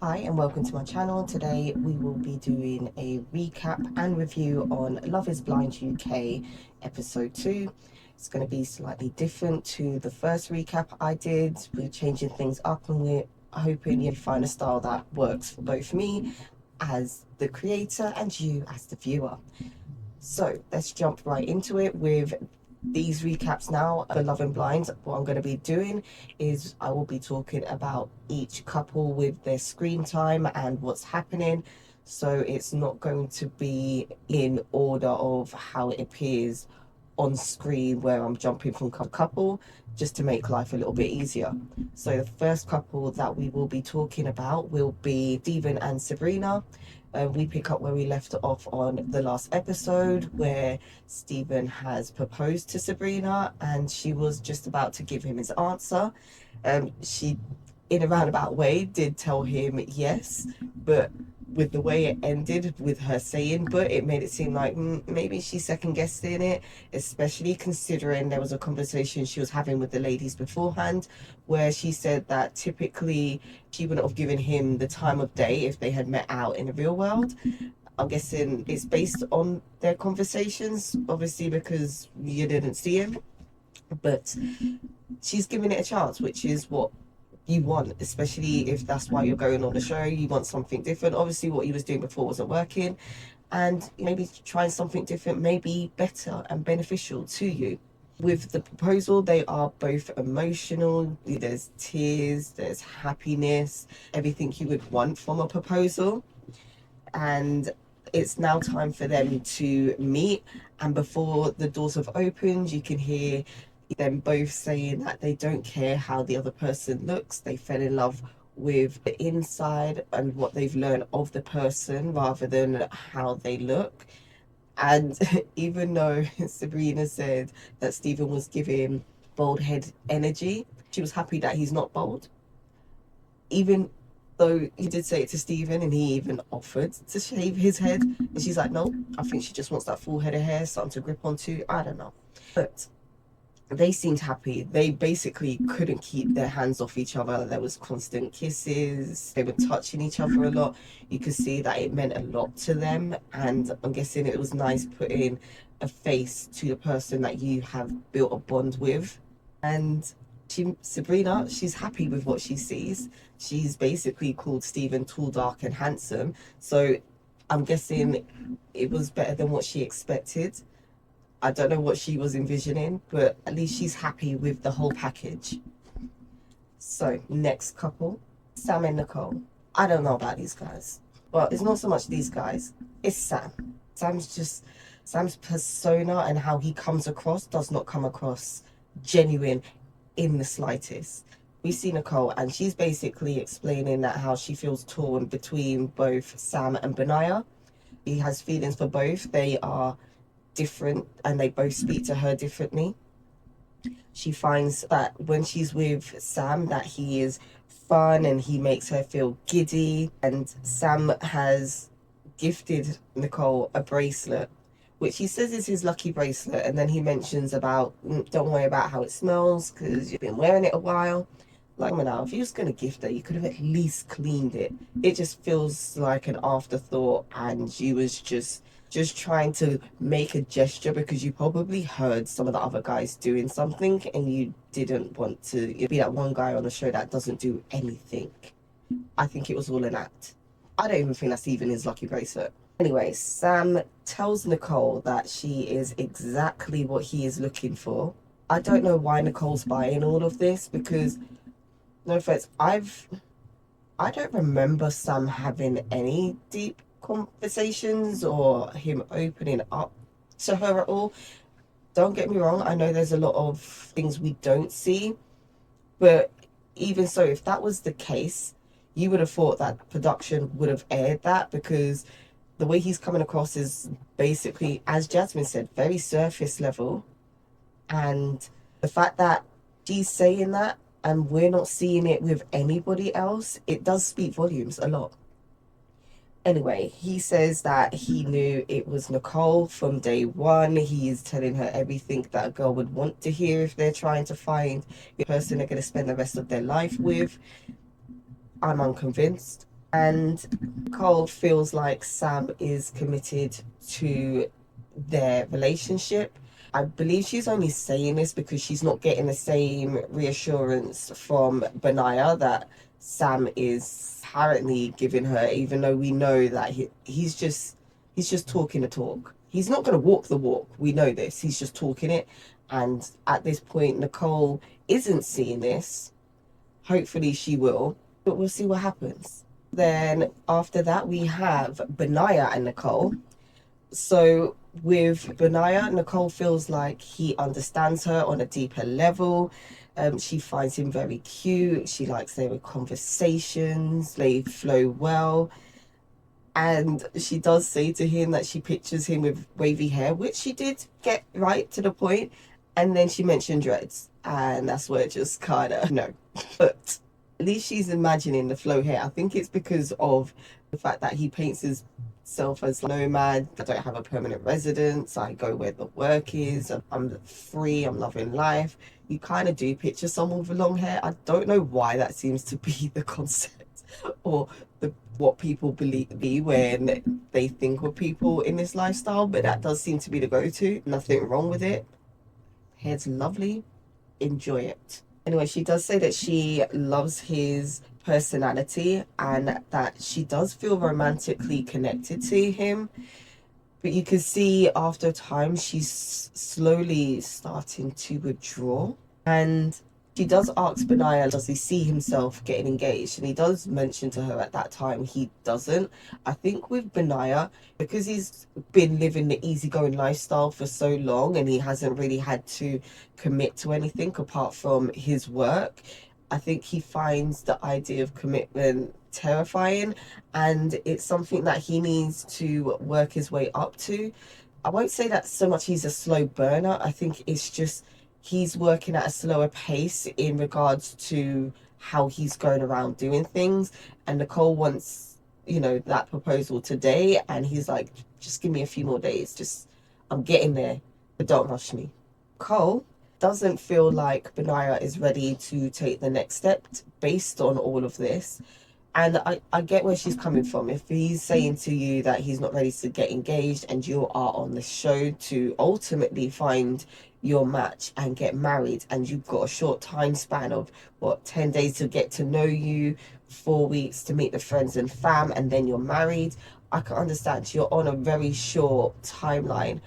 Hi and welcome to my channel. Today we will be doing a recap and review on Love is Blind UK episode 2. It's going to be slightly different to the first recap I did. We're changing things up and we're hoping you'll find a style that works for both me as the creator and you as the viewer. So let's jump right into it with these recaps now for Love and Blind. What I'm going to be doing is I will be talking about each couple with their screen time and what's happening. So it's not going to be in order of how it appears on screen where I'm jumping from couple, just to make life a little bit easier. So the first couple that we will be talking about will be Stephen and Sabrina. We pick up where we left off on the last episode, where Stephen has proposed to Sabrina and she was just about to give him his answer. She, in a roundabout way, did tell him yes, but with the way it ended with her saying but, it made it seem like maybe she's second guessing it, especially considering there was a conversation she was having with the ladies beforehand where she said that typically she wouldn't have given him the time of day if they had met out in the real world. I'm guessing it's based on their conversations, obviously, because you didn't see him, but she's giving it a chance, which is what you want, especially if that's why you're going on the show. You want something different. Obviously what he was doing before wasn't working, and maybe trying something different may be better and beneficial to you. With the proposal, they are both emotional. There's tears, there's happiness, everything you would want from a proposal. And it's now time for them to meet, and before the doors have opened, you can hear them both saying that they don't care how the other person looks. They fell in love with the inside and what they've learned of the person rather than how they look. And even though Sabrina said that Stephen was giving bald head energy, she was happy that he's not bald. Even though he did say it to Stephen and he even offered to shave his head. And she's like, no, I think she just wants that full head of hair, something to grip onto. I don't know. But they seemed happy. They basically couldn't keep their hands off each other. There was constant kisses. They were touching each other a lot. You could see that it meant a lot to them. And I'm guessing it was nice putting a face to the person that you have built a bond with. And Sabrina, she's happy with what she sees. She's basically called Stephen tall, dark and handsome. So I'm guessing it was better than what she expected. I don't know what she was envisioning, but at least she's happy with the whole package. So, next couple, Sam and Nicole. I don't know about these guys. Well, it's not so much these guys, it's Sam. Sam's persona and how he comes across does not come across genuine in the slightest. We see Nicole and she's basically explaining that how she feels torn between both Sam and Benaya. He has feelings for both. They are different and they both speak to her differently. She finds that when she's with Sam that he is fun and he makes her feel giddy, and Sam has gifted Nicole a bracelet which he says is his lucky bracelet, and then he mentions about don't worry about how it smells because you've been wearing it a while. Like, now, if you was going to gift it, you could have at least cleaned it. It just feels like an afterthought, and you was just trying to make a gesture because you probably heard some of the other guys doing something and you didn't want to be that one guy on the show that doesn't do anything. I think it was all an act. I don't even think that's even his lucky bracelet. Anyway, Sam tells Nicole that she is exactly what he is looking for. I don't know why Nicole's buying all of this because, no offense, I don't remember Sam having any deep conversations or him opening up to her at all. Don't get me wrong, I know there's a lot of things we don't see, but even so, if that was the case, you would have thought that production would have aired that, because the way he's coming across is basically, as Jasmine said, very surface level. And the fact that she's saying that and we're not seeing it with anybody else, it does speak volumes a lot. Anyway, he says that he knew it was Nicole from day one. He is telling her everything that a girl would want to hear if they're trying to find the person they're going to spend the rest of their life with. I'm unconvinced. And Nicole feels like Sam is committed to their relationship. I believe she's only saying this because she's not getting the same reassurance from Benaya that Sam is apparently giving her, even though we know that he's just talking the talk. He's not going to walk the walk. We know this. He's just talking it. And at this point, Nicole isn't seeing this. Hopefully she will, but we'll see what happens. Then after that, we have Benaya and Nicole. So with Benaya, Nicole feels like he understands her on a deeper level. She finds him very cute. She likes their conversations. They flow well. And she does say to him that she pictures him with wavy hair, which she did get right to the point. And then she mentioned dreads. And that's where it just kind of, no. But at least she's imagining the flow hair. I think it's because of the fact that he paints himself as nomad. I don't have a permanent residence. I go where the work is. I'm free. I'm loving life. You kind of do picture someone with long hair. I don't know why that seems to be the concept or what people believe when they think of people in this lifestyle, but that does seem to be the go-to. Nothing wrong with it. Hair's lovely. Enjoy it. Anyway, she does say that she loves his personality and that she does feel romantically connected to him. But you can see after a time she's slowly starting to withdraw. And she does ask Benaya, does he see himself getting engaged? And he does mention to her at that time he doesn't. I think with Benaya, because he's been living the easygoing lifestyle for so long and he hasn't really had to commit to anything apart from his work, I think he finds the idea of commitment terrifying, and it's something that he needs to work his way up to. I won't say that so much he's a slow burner. I think it's just he's working at a slower pace in regards to how he's going around doing things. And Nicole wants, that proposal today. And he's like, just give me a few more days. I'm getting there, but don't rush me. Cole doesn't feel like Benaya is ready to take the next step based on all of this. And I get where she's coming from. If he's saying to you that he's not ready to get engaged and you are on the show to ultimately find your match and get married, and you've got a short time span of 10 days to get to know you, 4 weeks to meet the friends and fam, and then you're married, I can understand you're on a very short timeline.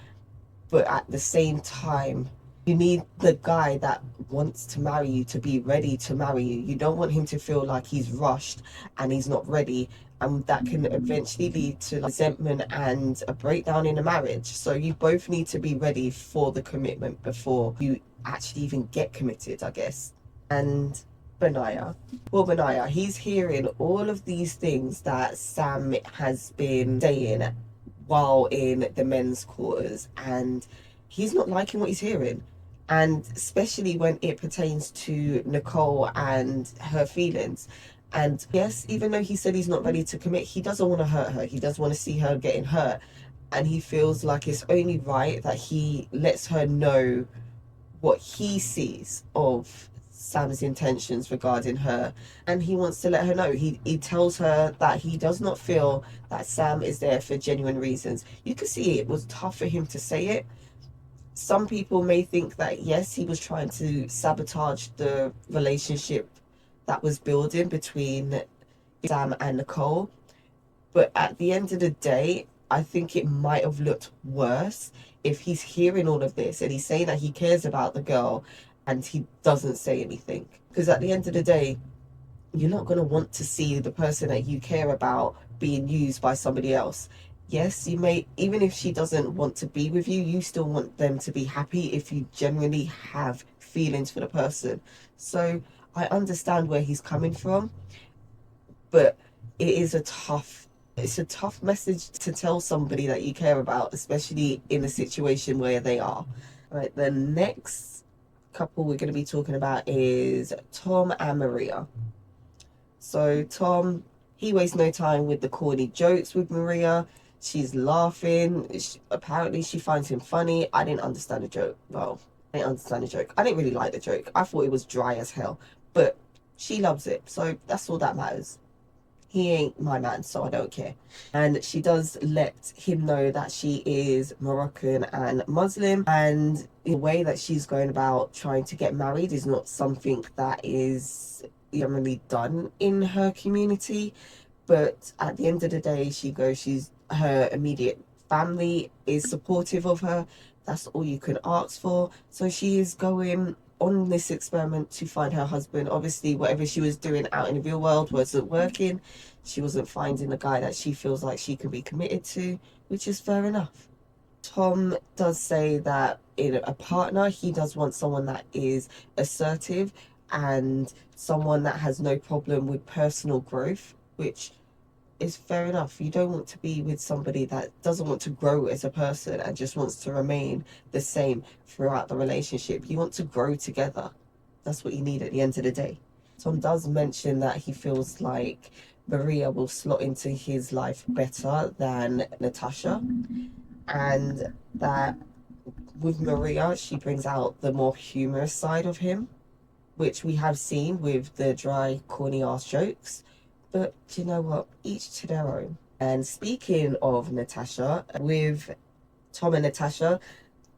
But at the same time, you need the guy that wants to marry you to be ready to marry you. You don't want him to feel like he's rushed and he's not ready. And that can eventually lead to resentment and a breakdown in a marriage. So you both need to be ready for the commitment before you actually even get committed, I guess. And Benaya, he's hearing all of these things that Sam has been saying while in the men's quarters, and he's not liking what he's hearing. And especially when it pertains to Nicole and her feelings. And yes, even though he said he's not ready to commit, he doesn't want to hurt her. He doesn't want to see her getting hurt. And he feels like it's only right that he lets her know what he sees of Sam's intentions regarding her. And he wants to let her know. He tells her that he does not feel that Sam is there for genuine reasons. You can see it was tough for him to say it. Some people may think that, yes, he was trying to sabotage the relationship that was building between Sam and Nicole. But at the end of the day, I think it might have looked worse if he's hearing all of this and he's saying that he cares about the girl and he doesn't say anything. Because at the end of the day, you're not going to want to see the person that you care about being used by somebody else. Yes, you may, even if she doesn't want to be with you, you still want them to be happy if you genuinely have feelings for the person. So I understand where he's coming from, but it's a tough message to tell somebody that you care about, especially in a situation where they are. All right, the next couple we're going to be talking about is Tom and Maria. So Tom, he wastes no time with the corny jokes with Maria. She's laughing. Apparently she finds him funny. I didn't understand the joke. Well, I didn't understand the joke. I didn't really like the joke. I thought it was dry as hell. But she loves it. So that's all that matters. he ain't my man, so I don't care. And she does let him know that she is Moroccan and Muslim, and the way that she's going about trying to get married is not something that is generally done in her community. But at the end of the day, her immediate family is supportive of her. That's all you can ask for. So she is going on this experiment to find her husband. Obviously, whatever she was doing out in the real world wasn't working. She wasn't finding a guy that she feels like she can be committed to, which is fair enough. Tom does say that in a partner, he does want someone that is assertive and someone that has no problem with personal growth, which is fair enough. You don't want to be with somebody that doesn't want to grow as a person and just wants to remain the same throughout the relationship. You want to grow together. That's what you need at the end of the day. Tom does mention that he feels like Maria will slot into his life better than Natasha, and that with Maria, she brings out the more humorous side of him, which we have seen with the dry, corny ass jokes. But do you know what? Each to their own. And speaking of Natasha, with Tom and Natasha,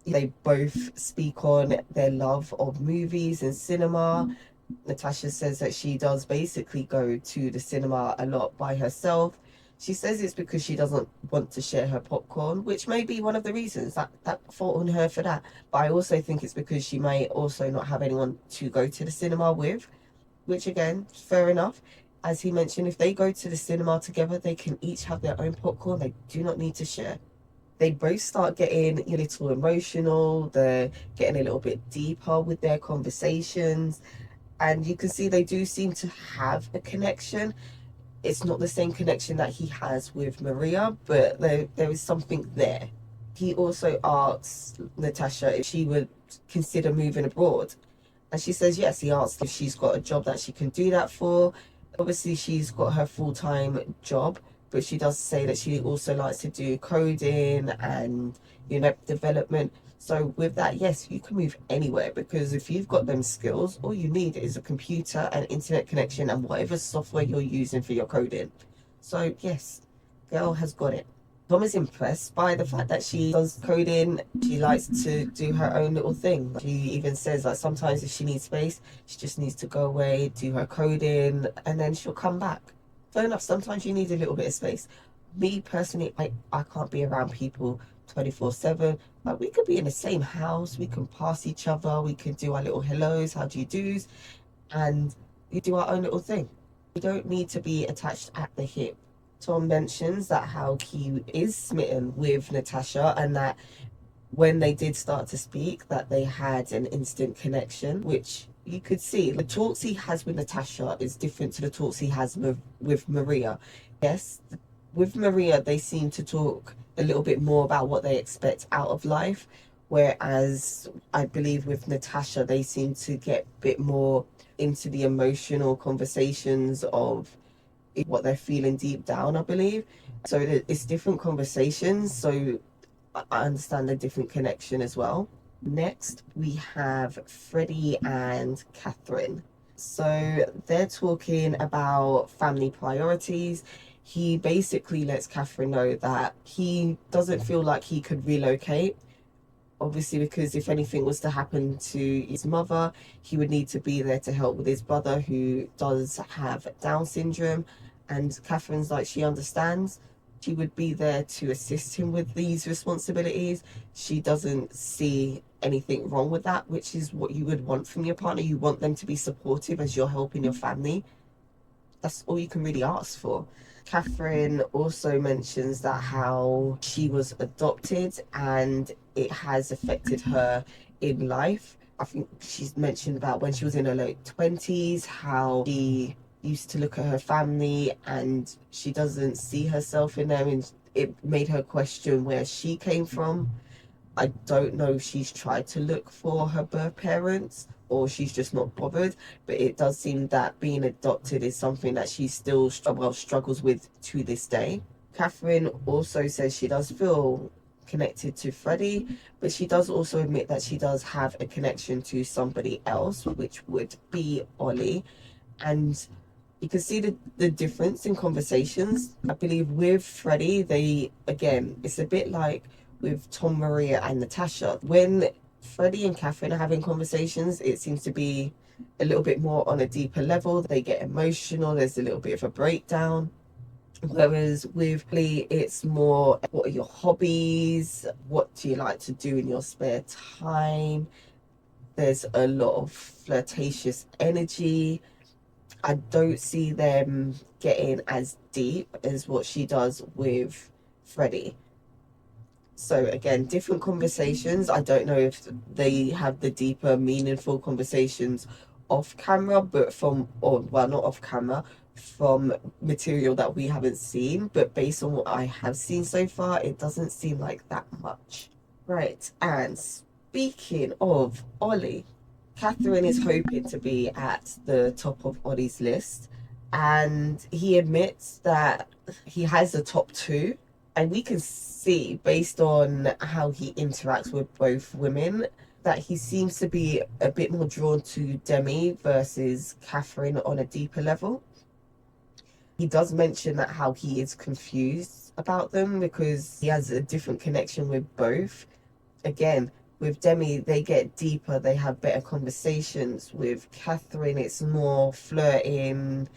they both speak on their love of movies and cinema. Natasha says that she does basically go to the cinema a lot by herself. She says it's because she doesn't want to share her popcorn, which may be one of the reasons that fault on her for that. But I also think it's because she may also not have anyone to go to the cinema with, which again, fair enough. As he mentioned, if they go to the cinema together, they can each have their own popcorn. They do not need to share. They both start getting a little emotional. They're getting a little bit deeper with their conversations. And you can see they do seem to have a connection. It's not the same connection that he has with Maria, but there is something there. He also asks Natasha if she would consider moving abroad. And she says yes. He asks if she's got a job that she can do that for. Obviously, she's got her full-time job, but she does say that she also likes to do coding and, development. So with that, yes, you can move anywhere, because if you've got them skills, all you need is a computer and internet connection and whatever software you're using for your coding. So yes, girl has got it. Tom is impressed by the fact that she does coding. She likes to do her own little thing. She even says that sometimes if she needs space, she just needs to go away, do her coding, and then she'll come back. Fair enough, sometimes you need a little bit of space. Me personally, I can't be around people 24/7. But we could be in the same house, we can pass each other, we can do our little hellos, how do you do's, and we do our own little thing. We don't need to be attached at the hip. Tom mentions that how he is smitten with Natasha, and that when they did start to speak, that they had an instant connection, which you could see. The talks he has with Natasha is different to the talks he has with Maria. Yes, with Maria, they seem to talk a little bit more about what they expect out of life, whereas I believe with Natasha, they seem to get a bit more into the emotional conversations of what they're feeling deep down, I believe. So it's different conversations, so I understand the different connection as well. Next, we have Freddie and Catherine. So they're talking about family priorities. He basically lets Catherine know that he doesn't feel like he could relocate. Obviously, because if anything was to happen to his mother, he would need to be there to help with his brother who does have Down syndrome. And Catherine's like, she understands. She would be there to assist him with these responsibilities. She doesn't see anything wrong with that, which is what you would want from your partner. You want them to be supportive as you're helping your family. That's all you can really ask for. Catherine also mentions that how she was adopted and it has affected her in life. I think she's mentioned about when she was in her late 20s, how she used to look at her family and she doesn't see herself in them, and it made her question where she came from. I don't know if she's tried to look for her birth parents or she's just not bothered, but it does seem that being adopted is something that she still struggles with to this day. Catherine also says she does feel connected to Freddie, but she does also admit that she does have a connection to somebody else, which would be Ollie. And You can see the difference in conversations. I believe with Freddie, it's a bit like with Tom, Maria and Natasha. When Freddie and Catherine are having conversations, it seems to be a little bit more on a deeper level. They get emotional, there's a little bit of a breakdown. Whereas with Lee, it's more, what are your hobbies? What do you like to do in your spare time? There's a lot of flirtatious energy. I don't see them getting as deep as what she does with Freddie. So again, different conversations. I don't know if they have the deeper, meaningful conversations off camera, but not off camera, from material that we haven't seen. But based on what I have seen so far, it doesn't seem like that much. Right, and speaking of Ollie, Catherine is hoping to be at the top of Ollie's list, and he admits that he has a top two. And we can see, based on how he interacts with both women, that he seems to be a bit more drawn to Demi versus Catherine on a deeper level. He does mention that how he is confused about them because he has a different connection with both. Again, with Demi, they get deeper, they have better conversations. With Catherine, it's more flirting,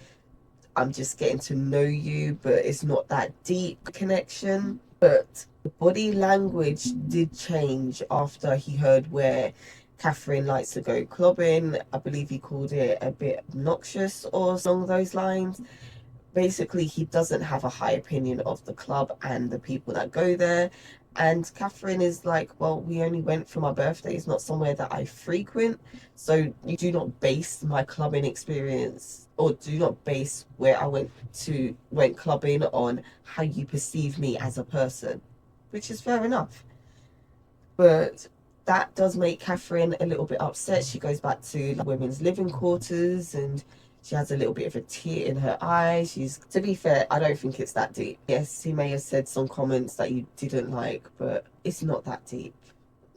I'm just getting to know you, but it's not that deep connection. But the body language did change after he heard where Catherine likes to go clubbing. I believe he called it a bit obnoxious or along those lines. Basically, he doesn't have a high opinion of the club and the people that go there. And Catherine is like, well, we only went for my birthday. It's not somewhere that I frequent. So you do not base my clubbing experience, or do not base where I went clubbing on how you perceive me as a person, which is fair enough. But that does make Catherine a little bit upset. She goes back to women's living quarters and she has a little bit of a tear in her eye. To be fair, I don't think it's that deep. Yes, he may have said some comments that you didn't like, but it's not that deep.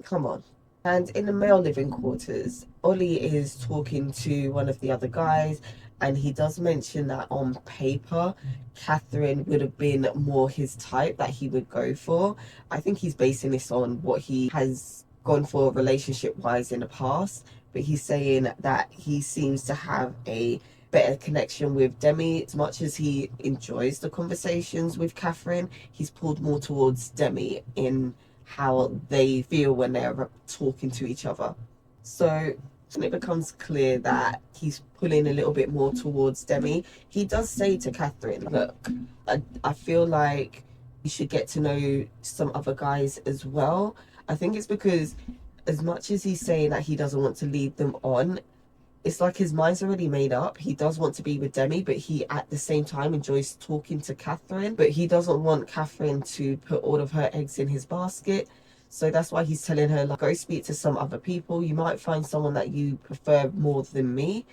Come on. And in the male living quarters, Ollie is talking to one of the other guys, and he does mention that on paper, Catherine would have been more his type that he would go for. I think he's basing this on what he has gone for relationship-wise in the past, but he's saying that he seems to have a better connection with Demi. As much as he enjoys the conversations with Catherine, he's pulled more towards Demi in how they feel when they're talking to each other. So it becomes clear that he's pulling a little bit more towards Demi. He does say to Catherine, look, I feel like you should get to know some other guys as well. I think it's because as much as he's saying that he doesn't want to lead them on, it's like his mind's already made up. He does want to be with Demi, but he at the same time enjoys talking to Catherine. But he doesn't want Catherine to put all of her eggs in his basket. So that's why he's telling her, like, go speak to some other people. You might find someone that you prefer more than me.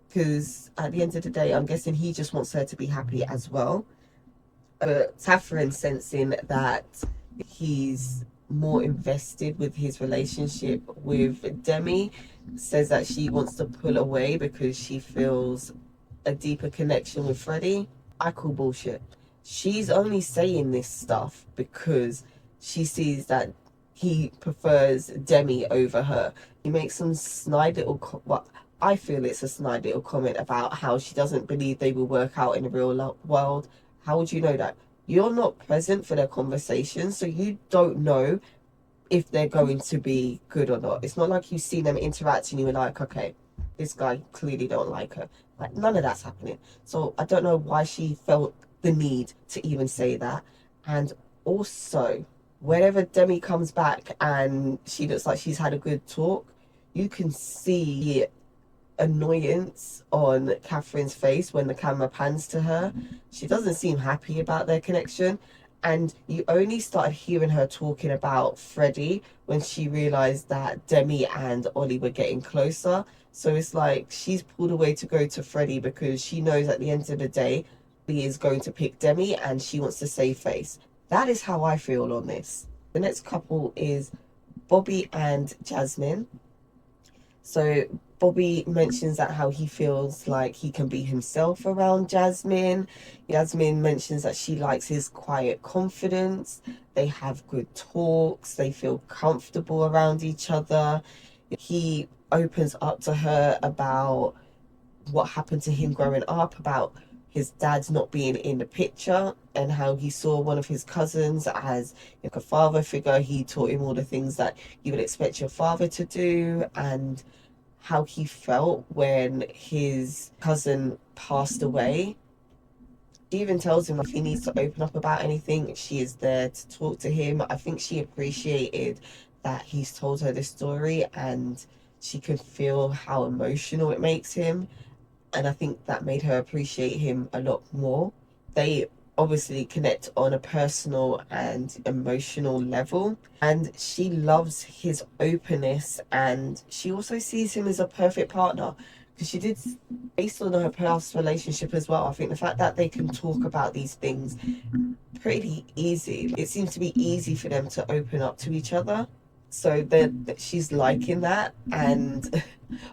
Because at the end of the day, I'm guessing he just wants her to be happy as well. But Catherine, sensing that he's more invested with his relationship with Demi, says that she wants to pull away because she feels a deeper connection with Freddie. I call bullshit. She's only saying this stuff because she sees that he prefers Demi over her. He makes some snide little I feel it's a snide little comment about how she doesn't believe they will work out in the real world. How would you know that? You're not present for their conversation, so you don't know if they're going to be good or not. It's not like you've seen them interact and you were like, okay, this guy clearly don't like her. Like, none of that's happening. So I don't know why she felt the need to even say that. And also, whenever Demi comes back and she looks like she's had a good talk, you can see annoyance on Catherine's face when the camera pans to her. She doesn't seem happy about their connection. And you only started hearing her talking about Freddie when she realized that Demi and Ollie were getting closer. So it's like she's pulled away to go to Freddie because she knows at the end of the day, he is going to pick Demi and she wants to save face. That is how I feel on this. The next couple is Bobby and Jasmine. So Bobby mentions that how he feels like he can be himself around Jasmine. Jasmine mentions that she likes his quiet confidence. They have good talks. They feel comfortable around each other. He opens up to her about what happened to him growing up, about his dad's not being in the picture, and how he saw one of his cousins as like a father figure. He taught him all the things that you would expect your father to do, and how he felt when his cousin passed away. She even tells him if he needs to open up about anything, she is there to talk to him. I think she appreciated that he's told her this story, and she can feel how emotional it makes him. And I think that made her appreciate him a lot more. They obviously connect on a personal and emotional level, and she loves his openness, and she also sees him as a perfect partner, because she did, based on her past relationship as well. I think the fact that they can talk about these things pretty easy, it seems to be easy for them to open up to each other, so that she's liking that. And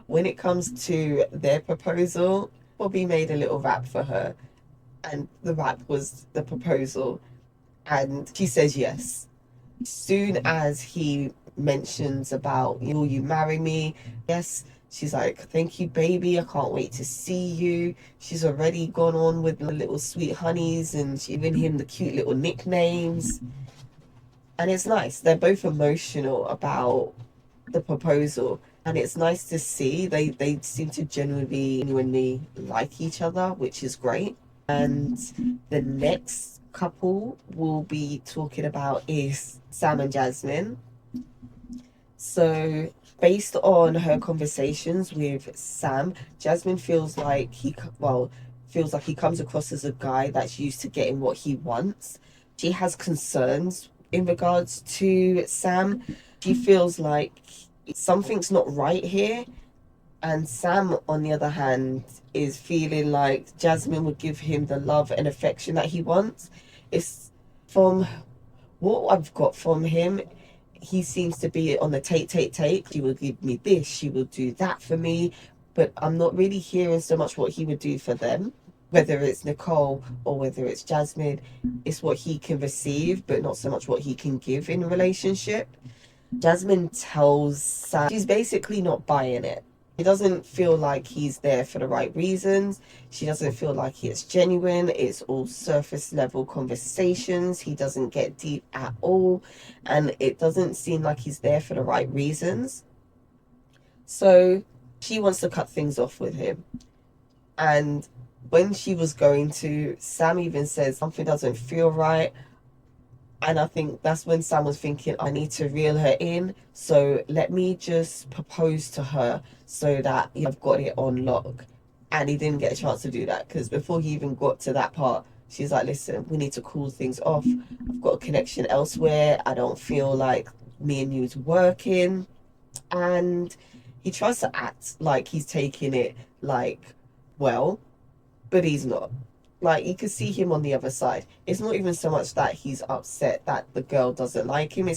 when it comes to their proposal, Bobby made a little rap for her, and the rap was the proposal, and she says yes. As soon as he mentions about, will you marry me? Yes. She's like, thank you, baby. I can't wait to see you. She's already gone on with the little sweet honeys, and she's giving him the cute little nicknames. And it's nice. They're both emotional about the proposal. And it's nice to see they seem to genuinely like each other, which is great. And the next couple we'll be talking about is Sam and Jasmine. So based on her conversations with Sam, Jasmine feels like he comes across as a guy that's used to getting what he wants. She has concerns in regards to Sam. She feels like something's not right here. And Sam, on the other hand, is feeling like Jasmine would give him the love and affection that he wants. It's from what I've got from him, he seems to be on the take. She will give me this, she will do that for me. But I'm not really hearing so much what he would do for them. Whether it's Nicole or whether it's Jasmine, it's what he can receive, but not so much what he can give in a relationship. Jasmine tells Sam she's basically not buying it. She doesn't feel like he's there for the right reasons. She doesn't feel like it's genuine. It's all surface level conversations. He doesn't get deep at all. And it doesn't seem like he's there for the right reasons. So she wants to cut things off with him. And when she was going to, Sam even says something doesn't feel right. And I think that's when Sam was thinking, I need to reel her in. So let me just propose to her so that I've got it on lock. And he didn't get a chance to do that, because before he even got to that part, she's like, listen, we need to cool things off. I've got a connection elsewhere. I don't feel like me and you's working. And he tries to act like he's taking it like, well, but he's not. Like, you can see him on the other side. It's not even so much that he's upset that the girl doesn't like him.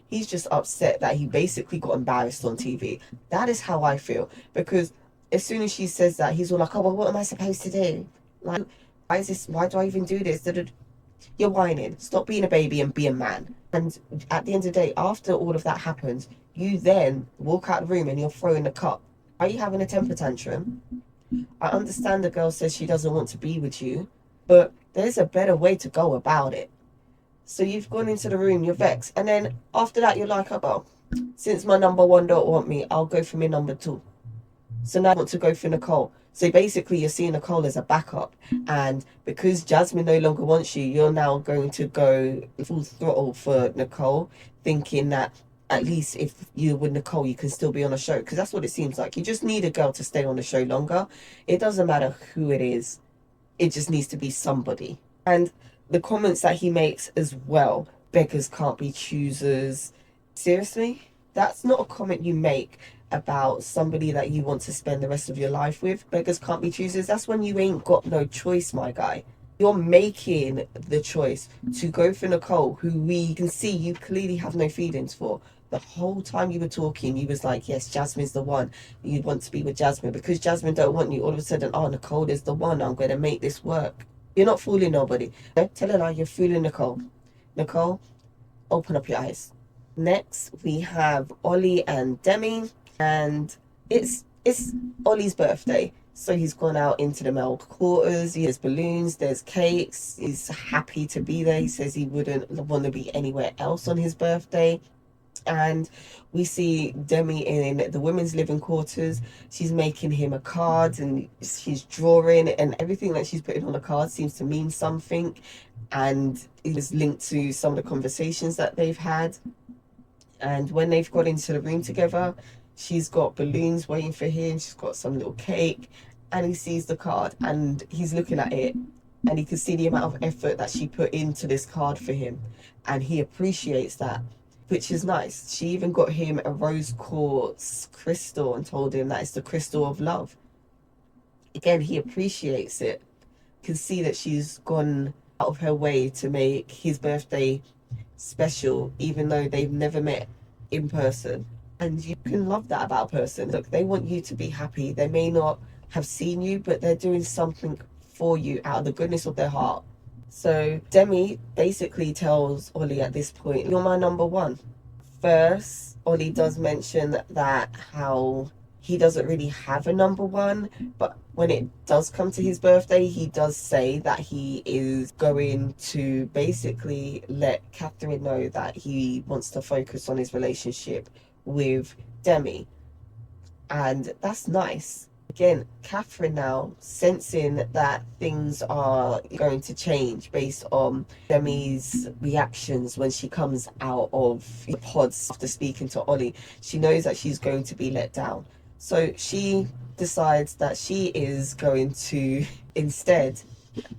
He's just upset that he basically got embarrassed on TV. That is how I feel. Because as soon as she says that, he's all like, oh, well, what am I supposed to do? Like, why do I even do this? You're whining. Stop being a baby and be a man. And at the end of the day, after all of that happens, you then walk out of the room and you're throwing the cup. Are you having a temper tantrum? I understand the girl says she doesn't want to be with you, but there's a better way to go about it. So you've gone into the room, you're vexed. And then after that, you're like, oh, since my number one don't want me, I'll go for my number two. So now I want to go for Nicole. So basically, you're seeing Nicole as a backup. And because Jasmine no longer wants you, you're now going to go full throttle for Nicole, thinking that at least if you're with Nicole, you can still be on a show. Because that's what it seems like. You just need a girl to stay on the show longer. It doesn't matter who it is. It just needs to be somebody. And the comments that he makes as well, beggars can't be choosers. Seriously? That's not a comment you make about somebody that you want to spend the rest of your life with. Beggars can't be choosers. That's when you ain't got no choice, my guy. You're making the choice to go for Nicole, who we can see you clearly have no feelings for. The whole time you were talking, you was like, yes, Jasmine's the one. You want to be with Jasmine. Because Jasmine don't want you, all of a sudden, oh, Nicole is the one. I'm going to make this work. You're not fooling nobody. No, tell her you're fooling Nicole. Nicole, open up your eyes. Next, we have Ollie and Demi. And it's Ollie's birthday. So he's gone out into the male quarters. There's balloons, there's cakes. He's happy to be there. He says he wouldn't want to be anywhere else on his birthday. And we see Demi in the women's living quarters. She's making him a card and she's drawing, and everything that she's putting on the card seems to mean something. And it is linked to some of the conversations that they've had. And when they've got into the room together, she's got balloons waiting for him. She's got some little cake, and he sees the card and he's looking at it, and he can see the amount of effort that she put into this card for him, and he appreciates that, which is nice. She even got him a rose quartz crystal and told him that it's the crystal of love. Again, he appreciates it. You can see that she's gone out of her way to make his birthday special, even though they've never met in person. And you can love that about a person. Look, they want you to be happy. They may not have seen you, but they're doing something for you out of the goodness of their heart. So Demi basically tells Ollie at this point, you're my number one. First, Ollie does mention that how he doesn't really have a number one, but when it does come to his birthday, he does say that he is going to basically let Catherine know that he wants to focus on his relationship with Demi. And that's nice. Again, Catherine now sensing that things are going to change based on Demi's reactions when she comes out of the pods after speaking to Ollie. She knows that she's going to be let down. So she decides that she is going to instead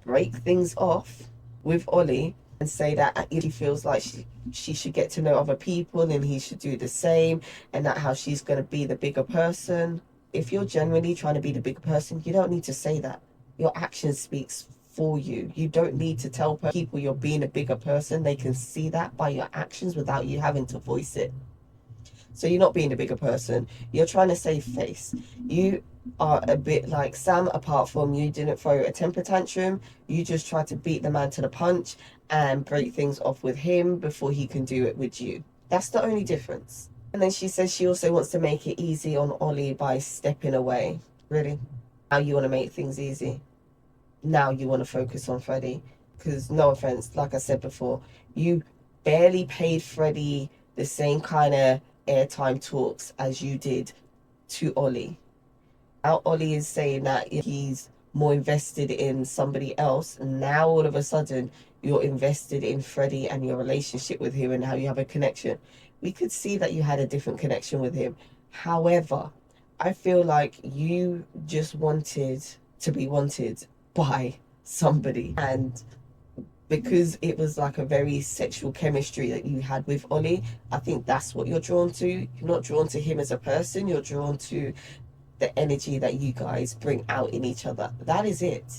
break things off with Ollie and say that he feels like she should get to know other people and he should do the same, and that how she's going to be the bigger person. If you're genuinely trying to be the bigger person, you don't need to say that. Your action speaks for you. You don't need to tell people you're being a bigger person. They can see that by your actions without you having to voice it. So you're not being a bigger person. You're trying to save face. You are a bit like Sam, apart from you didn't throw a temper tantrum. You just tried to beat the man to the punch and break things off with him before he can do it with you. That's the only difference. And then she says she also wants to make it easy on Ollie by stepping away. Really? Now you want to make things easy? Now you want to focus on Freddie? Because no offense, like I said before, you barely paid Freddie the same kind of airtime talks as you did to Ollie. Now Ollie is saying that he's more invested in somebody else, and now all of a sudden you're invested in Freddie and your relationship with him and how you have a connection. We could see that you had a different connection with him. However, I feel like you just wanted to be wanted by somebody, and because it was like a very sexual chemistry that you had with Ollie, I think that's what you're drawn to. You're not drawn to him as a person. You're drawn to the energy that you guys bring out in each other. That is it.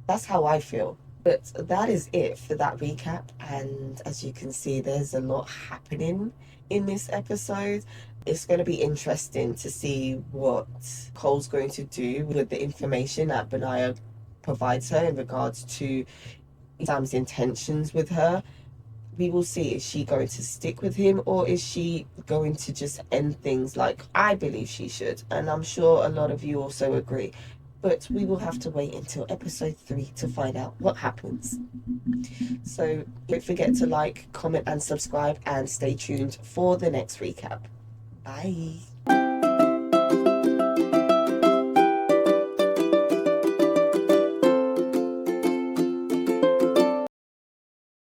That's how I feel. But that is it for that recap. And as you can see, there's a lot happening in this episode. It's going to be interesting to see what Cole's going to do with the information that Benaya provides her in regards to Sam's intentions with her. We will see, is she going to stick with him, or is she going to just end things like I believe she should? And I'm sure a lot of you also agree. But we will have to wait until episode 3 to find out what happens. So don't forget to like, comment and subscribe, and stay tuned for the next recap. Bye.